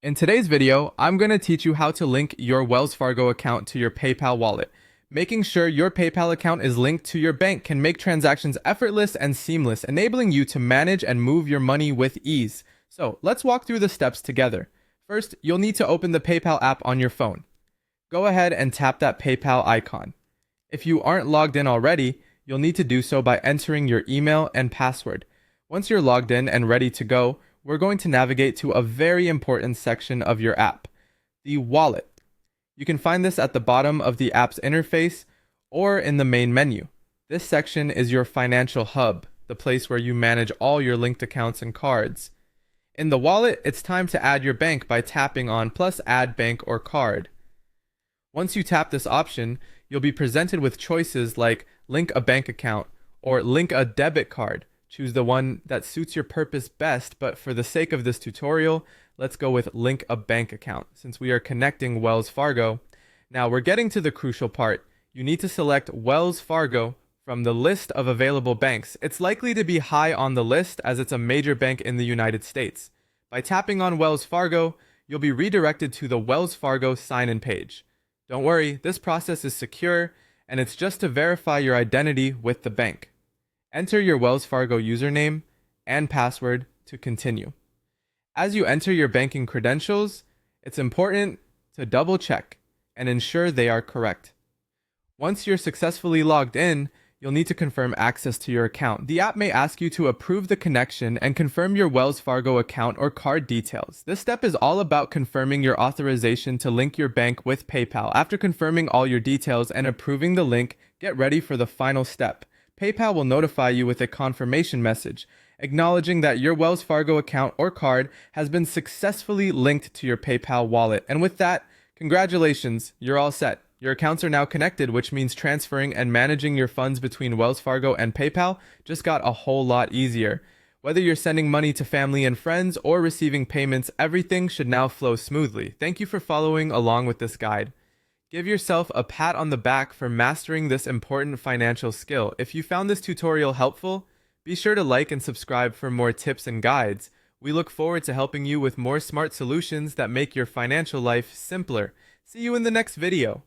In today's video, I'm going to teach you how to link your Wells Fargo account to your PayPal wallet. Making sure your PayPal account is linked to your bank can make transactions effortless and seamless, enabling you to manage and move your money with ease. So let's walk through the steps together. First, you'll need to open the PayPal app on your phone. Go ahead and tap that PayPal icon. If you aren't logged in already, you'll need to do so by entering your email and password. Once you're logged in and ready to go, we're going to navigate to a very important section of your app, the wallet. You can find this at the bottom of the app's interface or in the main menu. This section is your financial hub, the place where you manage all your linked accounts and cards. In the wallet, it's time to add your bank by tapping on plus add bank or card. Once you tap this option, you'll be presented with choices like link a bank account or link a debit card. Choose the one that suits your purpose best, but for the sake of this tutorial, let's go with link a bank account since we are connecting Wells Fargo. Now we're getting to the crucial part. You need to select Wells Fargo from the list of available banks. It's likely to be high on the list as it's a major bank in the United States. By tapping on Wells Fargo, you'll be redirected to the Wells Fargo sign-in page. Don't worry, this process is secure and it's just to verify your identity with the bank. Enter your Wells Fargo username and password to continue. As you enter your banking credentials, it's important to double check and ensure they are correct. Once you're successfully logged in, you'll need to confirm access to your account. The app may ask you to approve the connection and confirm your Wells Fargo account or card details. This step is all about confirming your authorization to link your bank with PayPal. After confirming all your details and approving the link, get ready for the final step. PayPal will notify you with a confirmation message, acknowledging that your Wells Fargo account or card has been successfully linked to your PayPal wallet. And with that, congratulations, you're all set. Your accounts are now connected, which means transferring and managing your funds between Wells Fargo and PayPal just got a whole lot easier. Whether you're sending money to family and friends or receiving payments, everything should now flow smoothly. Thank you for following along with this guide. Give yourself a pat on the back for mastering this important financial skill. If you found this tutorial helpful, be sure to like and subscribe for more tips and guides. We look forward to helping you with more smart solutions that make your financial life simpler. See you in the next video.